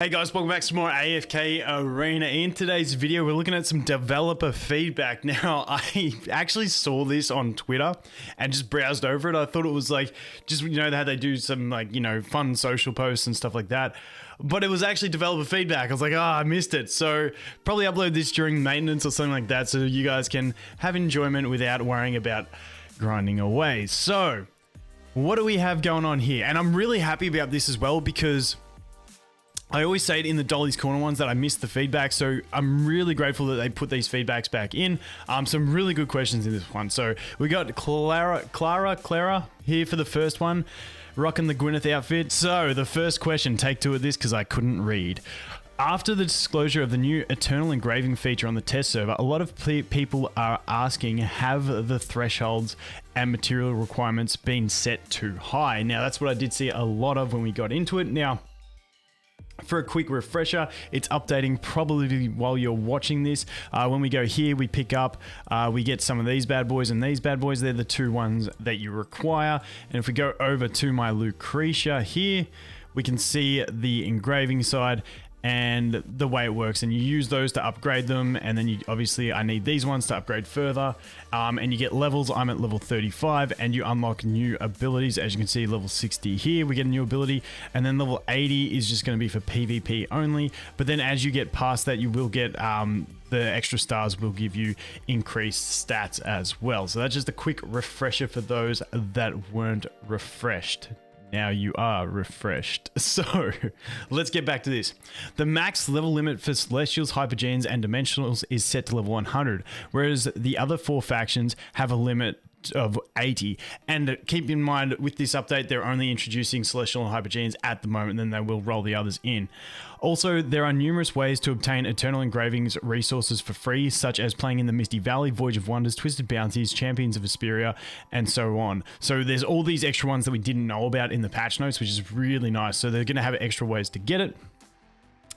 Hey guys, welcome back to more AFK Arena. In today's video, we're looking at some developer feedback. Now, I actually saw this on Twitter and just browsed over it. I thought it was like, just, you know, how they do some like, you know, fun social posts and stuff like that. But it was actually developer feedback. I was like, oh, I missed it. So probably upload this during maintenance or something like that so you guys can have enjoyment without worrying about grinding away. So what do we have going on here? And I'm really happy about this as well because I always say it in the Dolly's Corner ones that I missed the feedback, so I'm really grateful that they put these feedbacks back in. Some really good questions in this one. So we got Clara here for the first one, rocking the Gwyneth outfit. So the first question, take two of this because I couldn't read. After the disclosure of the new Eternal Engraving feature on the test server, a lot of people are asking, have the thresholds and material requirements been set too high? Now, that's what I did see a lot of when we got into it. Now, for a quick refresher, it's updating probably while you're watching this. When we go here, we pick up, we get some of these bad boys and these bad boys. They're the two ones that you require. And if we go over to my Lucretia here, we can see the engraving side and the way it works, and you use those to upgrade them, and then you obviously I need these ones to upgrade further, and you get levels. I'm at level 35 and you unlock new abilities. As you can see, level 60 here we get a new ability, and then level 80 is just going to be for PvP only, but then as you get past that you will get the extra stars will give you increased stats as well. So that's just a quick refresher for those that weren't refreshed. Now you are refreshed. So let's get back to this. The max level limit for Celestials, Hypergeans, and Dimensionals is set to level 100, whereas the other four factions have a limit of 80. And keep in mind, with this update, they're only introducing Celestial and Hypergeans at the moment, then they will roll the others in. Also, there are numerous ways to obtain Eternal Engravings resources for free, such as playing in the Misty Valley, Voyage of Wonders, Twisted Bounties, Champions of Vesperia, and so on. So there's all these extra ones that we didn't know about in the patch notes, which is really nice. So they're going to have extra ways to get it.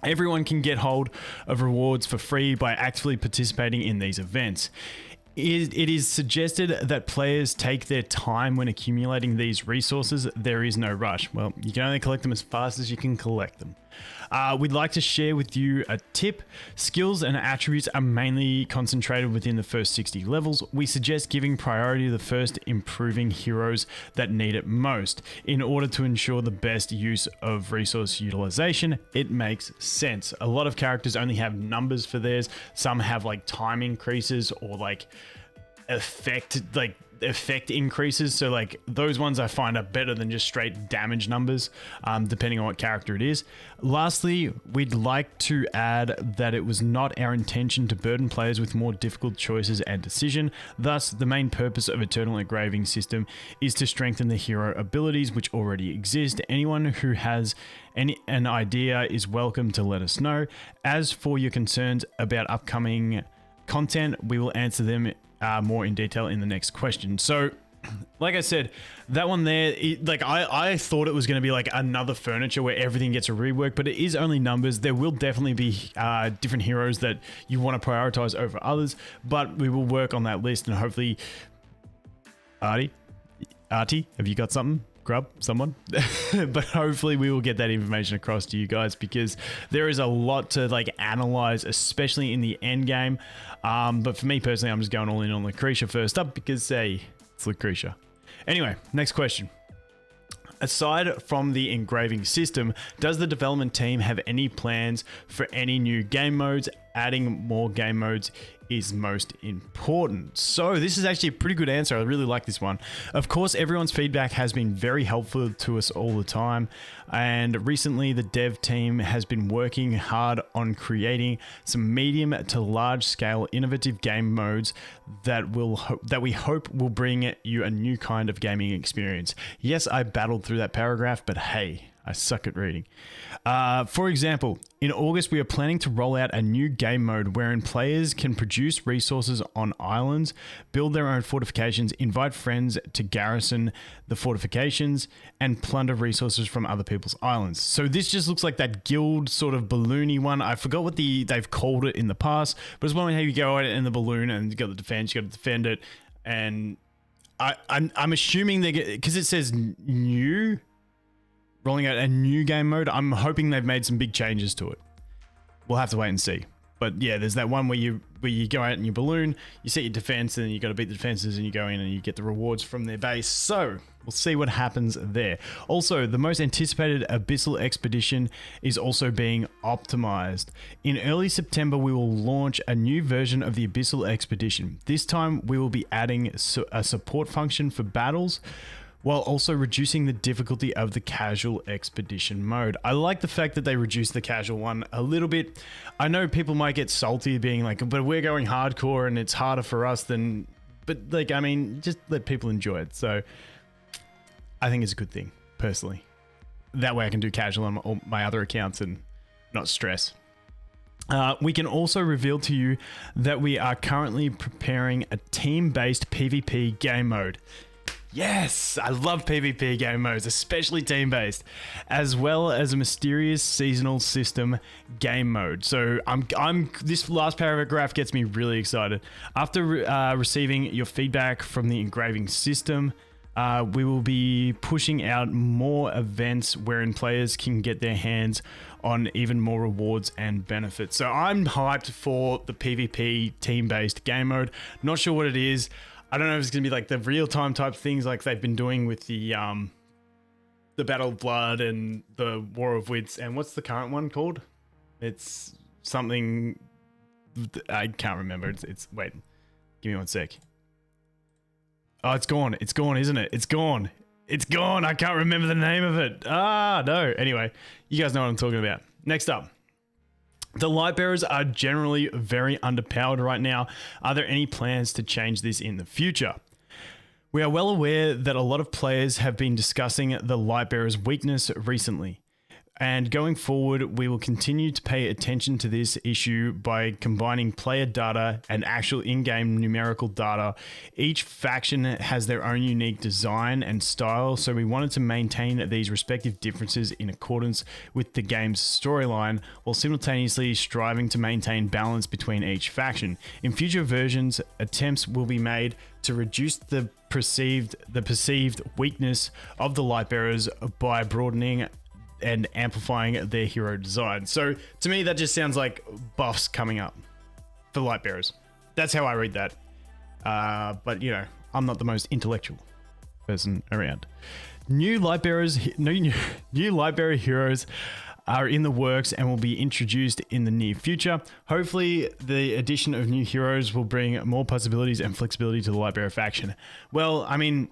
Everyone can get hold of rewards for free by actively participating in these events. It is suggested that players take their time when accumulating these resources. There is no rush. Well, you can only collect them as fast as you can collect them. We'd like to share with you a tip. Skills and attributes are mainly concentrated within the first 60 levels. We suggest giving priority to the first improving heroes that need it most. In order to ensure the best use of resource utilization, it makes sense. A lot of characters only have numbers for theirs. Some have like time increases or like effect increases, so like those ones I find are better than just straight damage numbers, depending on what character it is. Lastly, we'd like to add that it was not our intention to burden players with more difficult choices and decision. Thus, the main purpose of Eternal Engraving system is to strengthen the hero abilities which already exist. Anyone who has an idea is welcome to let us know. As for your concerns about upcoming content, we will answer them more in detail in the next question. So like I said, that one there, I thought it was going to be like another furniture where everything gets a rework, but it is only numbers. There will definitely be different heroes that you want to prioritize over others, but we will work on that list, and hopefully Artie, have you got something? Grub, someone? But hopefully we will get that information across to you guys, because there is a lot to like analyze, especially in the end game. But for me personally, I'm just going all in on Lucretia first up because, hey, it's Lucretia. Anyway, next question. Aside from the engraving system, does the development team have any plans for any new game modes? Adding more game modes is most important. So this is actually a pretty good answer. I really like this one. Of course, everyone's feedback has been very helpful to us all the time. And recently the dev team has been working hard on creating some medium to large scale innovative game modes that we hope will bring you a new kind of gaming experience. Yes, I battled through that paragraph, but hey, I suck at reading. For example, in August, we are planning to roll out a new game mode wherein players can produce resources on islands, build their own fortifications, invite friends to garrison the fortifications, and plunder resources from other people's islands. So this just looks like that guild sort of balloony one. I forgot what they've called it in the past, but it's one how you go out in the balloon and you got the defense, you got to defend it, and I'm assuming they get, because it says new. rolling out a new game mode. I'm hoping they've made some big changes to it. We'll have to wait and see. But yeah, there's that one where you go out in your balloon, you set your defense, and then you got to beat the defenses, and you go in and you get the rewards from their base. So we'll see what happens there. Also, the most anticipated Abyssal Expedition is also being optimized. In early September, we will launch a new version of the Abyssal Expedition. This time, we will be adding a support function for battles, while also reducing the difficulty of the casual expedition mode. I like the fact that they reduced the casual one a little bit. I know people might get salty being like, but we're going hardcore and it's harder for us than, but like, I mean, just let people enjoy it. So I think it's a good thing, personally. That way I can do casual on all my other accounts and not stress. We can also reveal to you that we are currently preparing a team-based PvP game mode. Yes, I love PvP game modes, especially team-based, as well as a mysterious seasonal system game mode. So this last paragraph gets me really excited. After receiving your feedback from the engraving system, we will be pushing out more events wherein players can get their hands on even more rewards and benefits. So I'm hyped for the PvP team-based game mode. Not sure what it is. I don't know if it's going to be like the real-time type things like they've been doing with the Battle of Blood and the War of Wits. And what's the current one called? It's something... I can't remember. It's wait, give me one sec. Oh, it's gone. It's gone, isn't it? It's gone. It's gone. I can't remember the name of it. Ah, no. Anyway, you guys know what I'm talking about. Next up. The Lightbearers are generally very underpowered right now. Are there any plans to change this in the future? We are well aware that a lot of players have been discussing the Lightbearers' weakness recently. And going forward, we will continue to pay attention to this issue by combining player data and actual in-game numerical data. Each faction has their own unique design and style, so we wanted to maintain these respective differences in accordance with the game's storyline, while simultaneously striving to maintain balance between each faction. In future versions, attempts will be made to reduce the perceived weakness of the Lightbearers by broadening and amplifying their hero design. So to me, that just sounds like buffs coming up for Lightbearers. That's how I read that. But you know, I'm not the most intellectual person around. New Lightbearer heroes are in the works and will be introduced in the near future. Hopefully, the addition of new heroes will bring more possibilities and flexibility to the Lightbearer faction. Well, I mean,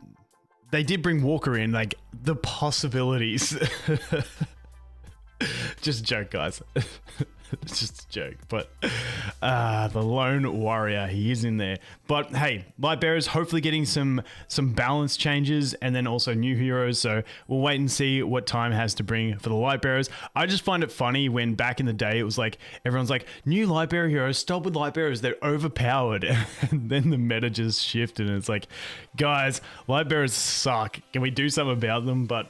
they did bring Walker in, like, the possibilities. Just a joke, guys. It's just a joke. But the Lone Warrior, he is in there. But hey, Lightbearers hopefully getting some balance changes and then also new heroes. So we'll wait and see what time has to bring for the Lightbearers. I just find it funny when back in the day it was like, everyone's like, new Lightbearer heroes, stop with Lightbearers, they're overpowered. And then the meta just shifted and it's like, guys, Lightbearers suck. Can we do something about them? But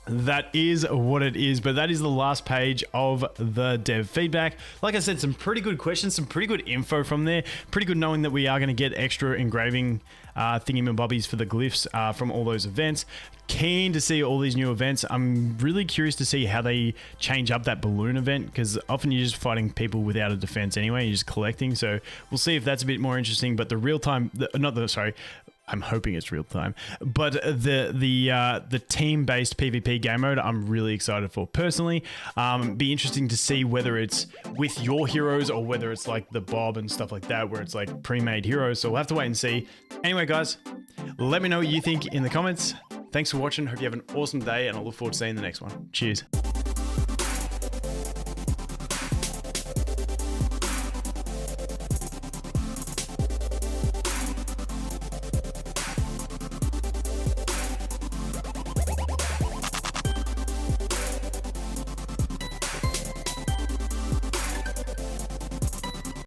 that is what it is. But that is the last page of the dev feedback. Like I said, some pretty good questions, some pretty good info from there. Pretty good knowing that we are going to get extra engraving thingy-mabobbies for the glyphs from all those events. Keen to see all these new events. I'm really curious to see how they change up that balloon event, because often you're just fighting people without a defense anyway. You're just collecting. So we'll see if that's a bit more interesting. But the real-time, I'm hoping it's real time, but the team-based PvP game mode, I'm really excited for personally. Be interesting to see whether it's with your heroes or whether it's like the Bob and stuff like that, where it's like pre-made heroes. So we'll have to wait and see. Anyway, guys, let me know what you think in the comments. Thanks for watching. Hope you have an awesome day, and I look forward to seeing the next one. Cheers.